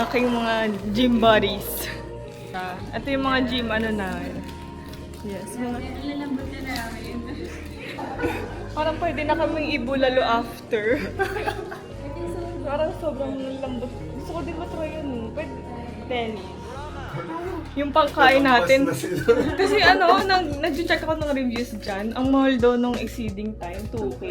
aking mga gym buddies. Ito yung mga gym ano na. Yes, mga... Parang pwede na kaming ibulalo after. Parang sobrang lambot. Gusto ko din matry yun. Pwede tennis. Yung pangkain natin. Kasi ano, nag-check ako ng reviews dyan. Ang mahal daw nung exceeding time, 2K.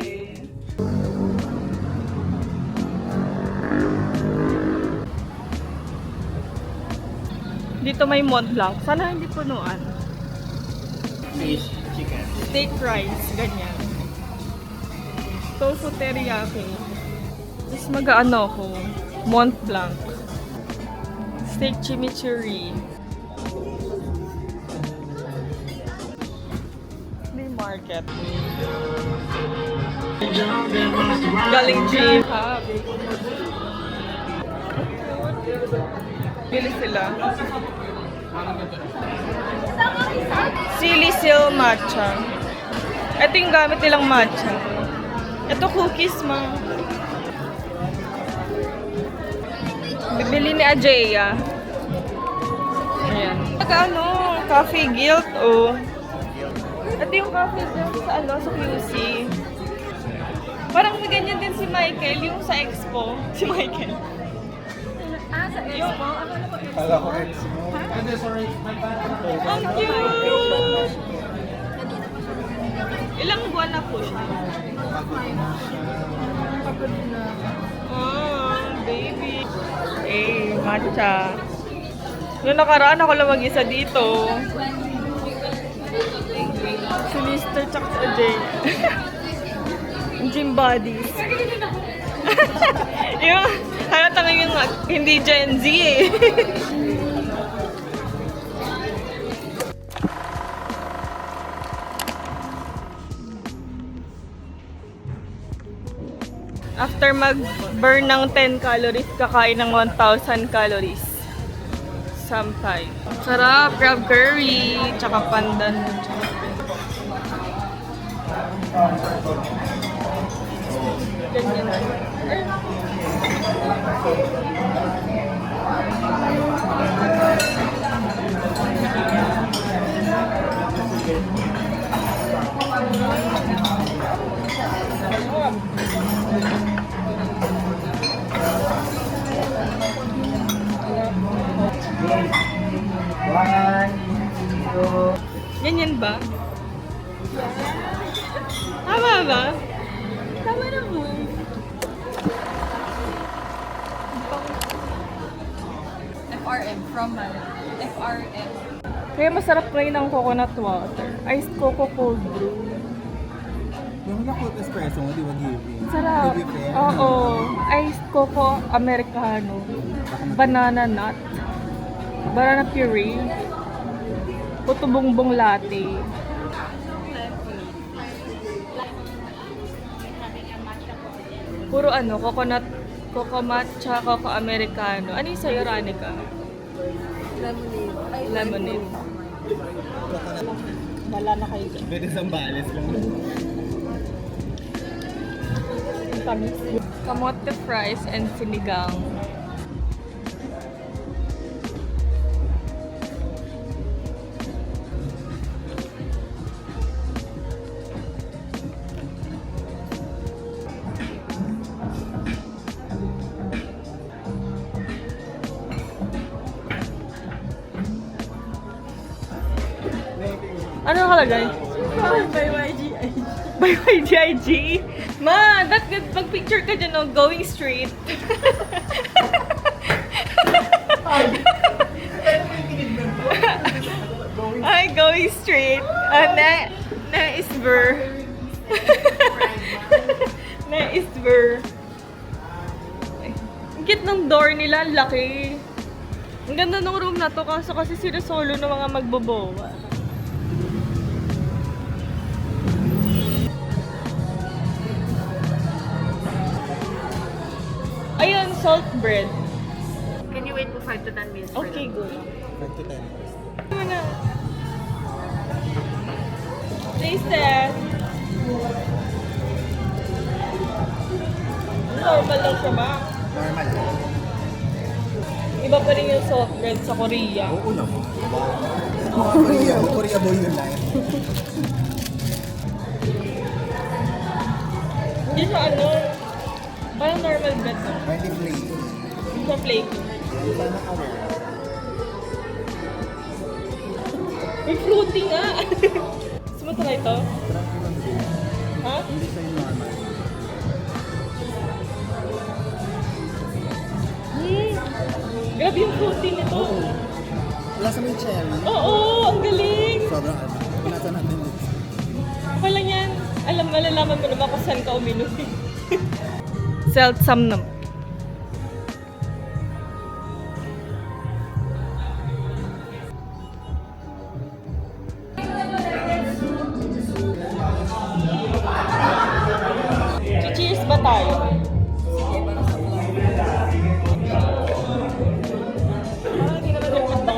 Dito may Mont Blanc. Sana hindi punuan. Fish, chicken. Steak rice, ganyan. Tofu teriyaki. Tapos mag-ano ko, Mont Blanc. Steak chimichurri. May market. Galing gym. Ha, bili sila. Silly Seal matcha. Ito yung gamit nilang matcha. Ito cookies, ma. Bibili ni Ajaya. Ayan. Ano, Coffee Guilt, oh. Ito yung Coffee Guilt sa ano, sa QC. Parang may ganyan din si Michael, yung sa Expo. Si Michael. Sa Expo? Kala ko Expo. Ang cute! Ilang buwan na po siya? Pagod na. Oh, baby. Eh, matcha. Noong nakaraan ako lang mag-isa dito. Si Mr. tsaka si Ajay. Gym buddies. Yung, halata ngayon nga, hindi Gen Z eh. After mag-burn ng 10 calories, kakain ng 1,000 calories. Sampay. Sarap! Crab curry! Tsaka pandan. Ganyan. Ganyan ba? Tama ba? Tama naman. FRM, from FRM. Kaya masarap plain ng coconut water. Iced coco cold brew. Yung na cold espresso mo, di ba give? Sarap. Oo. Iced coco americano. Banana nut. Banana puree. Puto bongbong latte. Puro ano, coconut, coco matcha, coco americano. Ano yung sa'yo, Ranica? Lemonade. Lemonade. Wala na kayo dyan. Pwede sambales lang. Tamis. Kamote fries and sinigang. Ano nakalagay? By YGI. By YGIG? Ma, that good. Pag-picture ka dyan, no? Going straight. Ay, going straight. Na-isber. Na-isber. Ang cute ng door nila, ang laki. Ang ganda ng room na to, kaso kasi sinusolo ng mga magbobowa. Ayun, salt bread. Can you wait for 5 to 10 minutes for Okay, that? good. 5 to 10. Ano na? Taste test. Normal lang siya, ma. Normal. Iba pa rin yung soft bread sa Korea. Oo naman. Mga Korea boy yun lang. Hindi siya ano, parang normal bread no? May play. Hindi siya flaky. Sana ka rin. May fruity nga! Gusto mo try ito? Try ko lang din. Ha? Hindi siya yung normal. Grabe yung fruity nito. Wala sa may cherry. Oo, ang galing! Sobrang ano. Pinasa natin dito. Okay lang yan. Malalaman mo naman kung saan ka uminom. Seltsam naman. Cheers ba tayo? Parang hindi naman yung kanta.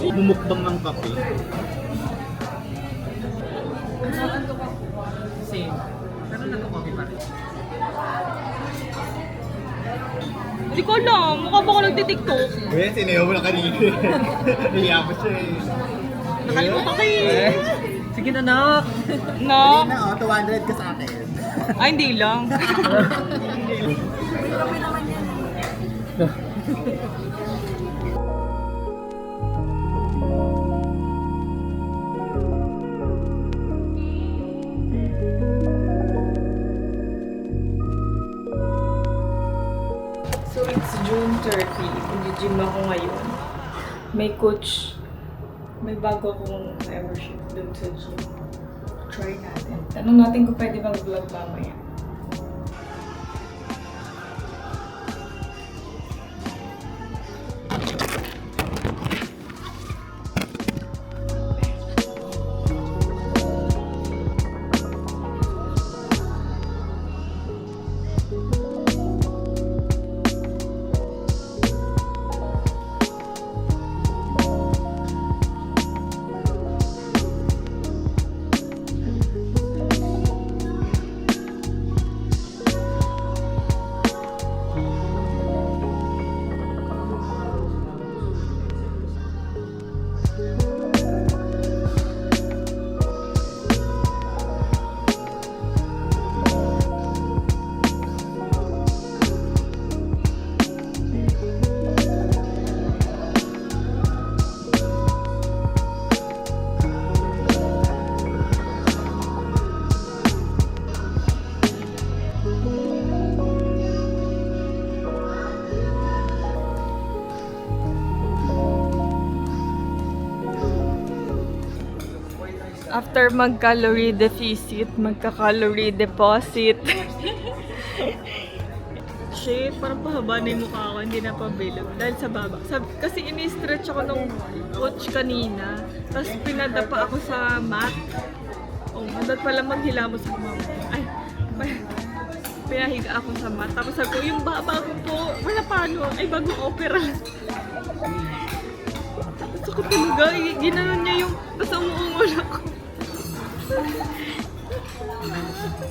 Mumukbang ng kape. Same. Pero nagko-coffee pa rin. Hindi ko alam. Mukha ba ako nagtitiktok? Eh, sinayaw mo na kanina. Hiya ko siya eh. Nakalimutan ko eh. Sige na, nak! No? Kanina oh, 200 ka sa akin. Ay, hindi lang. So, it's June 30. Mag-gym ako ngayon. May coach. May bago akong membership dun sa gym. Try natin. Tanong natin kung pwede bang vlog mamaya. After mag-calorie deficit, magka-calorie deposit. Shit, parang pahaba na yung mukha ko, hindi na pabilog. Dahil sa baba. Kasi ini-stretch ako nung coach kanina. Tapos pinadapa ako sa mat. Oh, dapat pala maghilamos sa mama. Ay, pinahiga ako sa mat. Tapos sabi ko, yung baba ko po, wala paano. Ay, bago opera. Tapos ako talaga, ginanon niya yung, tapos umuungol ako.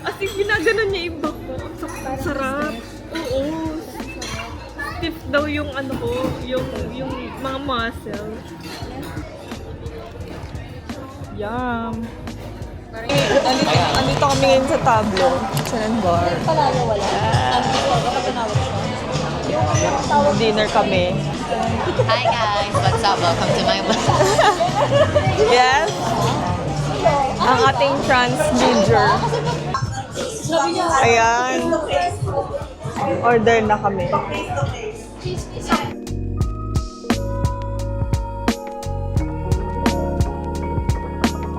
As in, ginaganon niya yung back ko. Ang sarap. Oo. Stiff daw yung ano ko, yung mga muscle. Yum. Andito kami ngayon sa Tablo. Charan Bar. Dinner kami. Hi guys, what's up? Welcome to my vlog. Yes. Ang ating trans ginger. Ayan. Order na kami.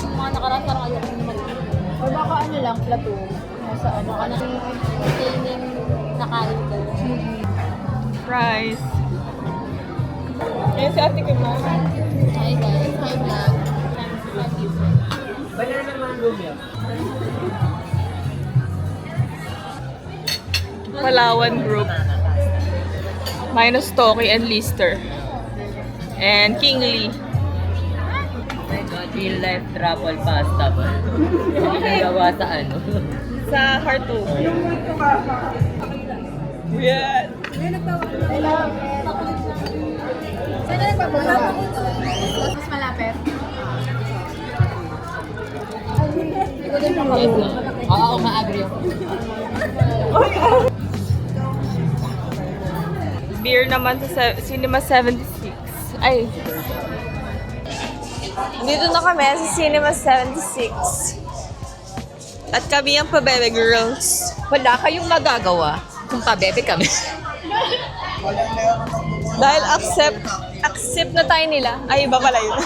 Mga nakaraan parang ayaw ko naman. Or baka ano lang, platoon. Nasa ano ka nang training nakain ko. Rice. Ayan si Ate Kima. Hi guys, hi vlog. Banana naman room yan. Palawan group. Minus Toki and Lister. And King Lee. My God, real life travel pasta ba? Nagawa sa ano? Sa Harto. Yes. Saan na nagpapagawa? Mas malapit. Ikaw din pa Oo, ma-agree ako. Beer naman sa Cinema 76. Ay. Dito na kami sa Cinema 76. At kami ang pabebe girls. Wala kayong magagawa kung pabebe kami. Dahil accept na tayo nila. Ay, iba pala yun.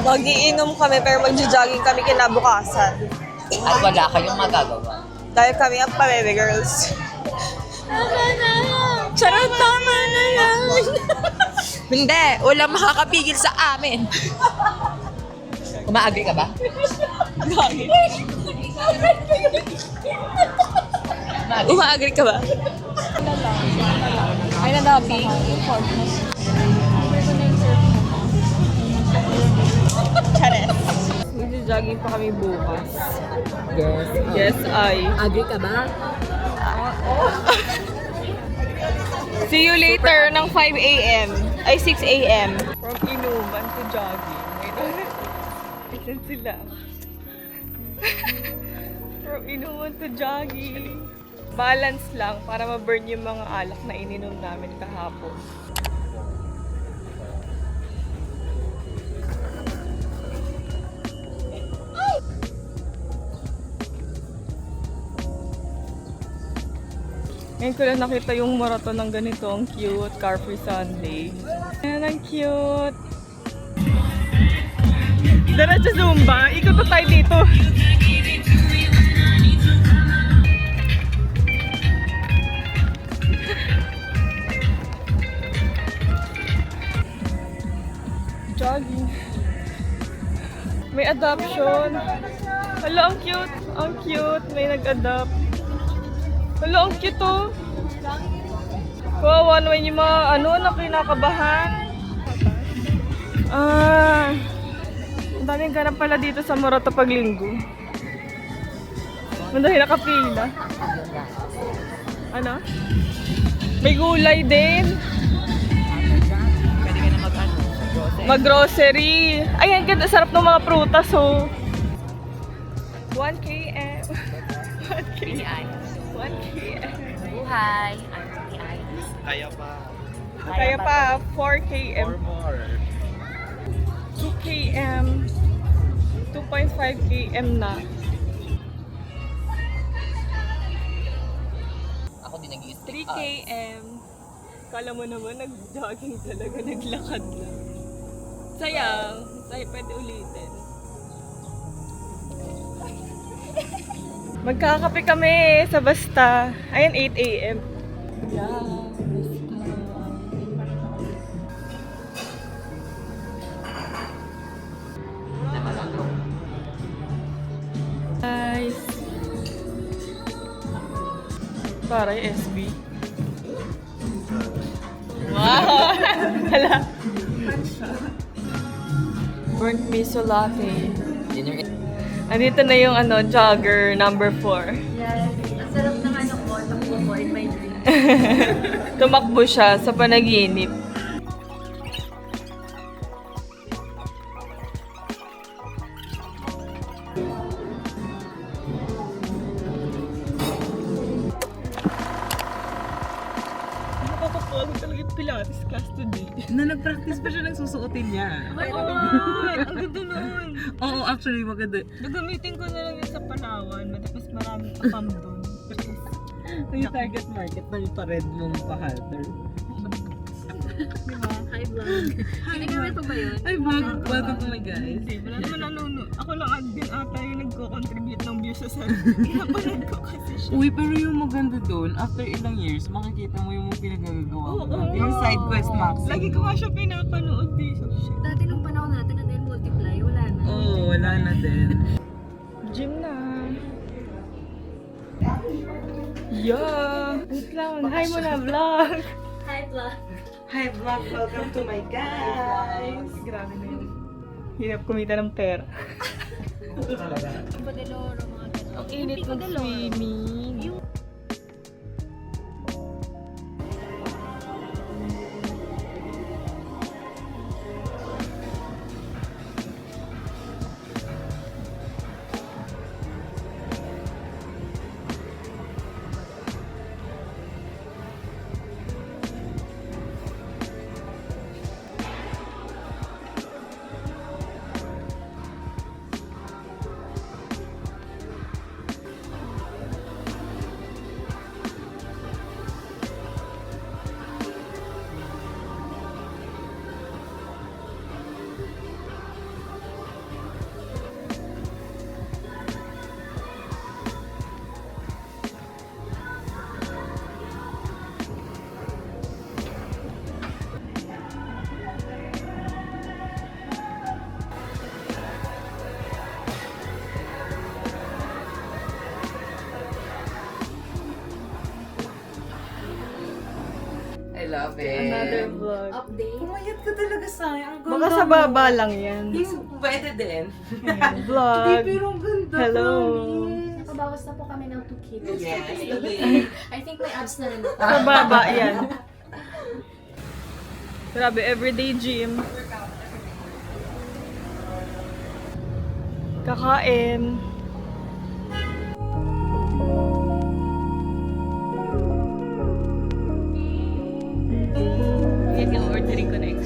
Mag-iinom kami pero mag-jogging kami kinabukasan. At wala kayong magagawa. Dahil kami ang pabebe girls. Charot, tama na yan. Hindi, wala makakapigil sa amin. Uma-agree ka ba? Uma-agree ka ba? Ay, nadabi. Chares. Mag-jogging pa kami bukas. Yes. Yes, I. Agree ka ba? See you later ng 5 a.m. Ay, 6 a.m. From inuman to jogging. Ilan sila? From inuman to jogging. Balance lang para ma-burn yung mga alak na ininom namin kahapon. Ngayon ko lang nakita yung marathon ng ganito. Ang cute. Car-free Sunday. Ayan, ang cute. Diretso Zumba. Ikot na tayo dito. Jogging. May adoption. Hala, ang cute. Ang cute. May nag-adopt. Hala, ang cute oh. Kawawa naman yung mga na kinakabahan. Ang daming ganap pala dito sa Moroto pag linggo. Ang dami nakapila. Ano? May gulay din. Pwede ka na Mag-grocery. Ayan, ganda. Sarap ng mga prutas oh. 1 km. 1 km. 1 km. Buhay. Kaya pa. Kaya pa, 4 km. Or more. 2 km. 2.5 km na. Ako din nag-i-stick 3 km. Kala mo naman, nag-jogging talaga, naglakad lang. Sayang. Pwede ulitin. Magkakape kami sa Basta. Ayan, 8 a.m. Yeah, Nice. Para yung SB. Wow! Hala. Burnt miso latte. Dinner. Andito na yung jogger number 4. Yes. Ang sarap ng ko. Takbo ko in my dream. Tumakbo siya sa panaginip. Nakakapagod talaga yung Pilates class today. Na nag-practice pa siya ng susuotin niya. Ay, oo nga! Ang ganda nun! Oo, actually maganda. Gagamitin ko na lang yun sa Palawan. Tapos maraming apam doon. Yung target market na yung pa-red mong pa-halter. Diba? Hi vlog. Ginagamit mo ba yun? Ay, welcome to my guys. Hindi, wala naman nanonood. Ako lang din ata yung nagko-contribute ng views sa sarili. Pinapanood ko kasi siya. Uy, pero yung maganda doon, after ilang years, makikita mo yung pinagagawa mo. Oo. Yung side quest max. Lagi ko nga siya pinapanood dito. Dati nung panahon natin na din multiply, wala na. Oo, wala na din. Gym na. Yeah! Wait lang. Hi mo na, vlog! Hi vlog. Hi vlog, welcome to my guys! Grabe na yun. Hirap kumita ng pera. Pico de Loro, mga ganun. Ang init ng swimming. I love it. Another vlog. Update. Pumayat ka talaga sayang. Ang Baka sa baba lang yan. Pwede din. Ayan, vlog. ang ganda. Hello. Nakabawas na po kami ng 2 kilos. Yes. I think may abs na rin ako. Sa baba yan. Grabe, everyday gym. Kakain. Yan yung ordering ko next.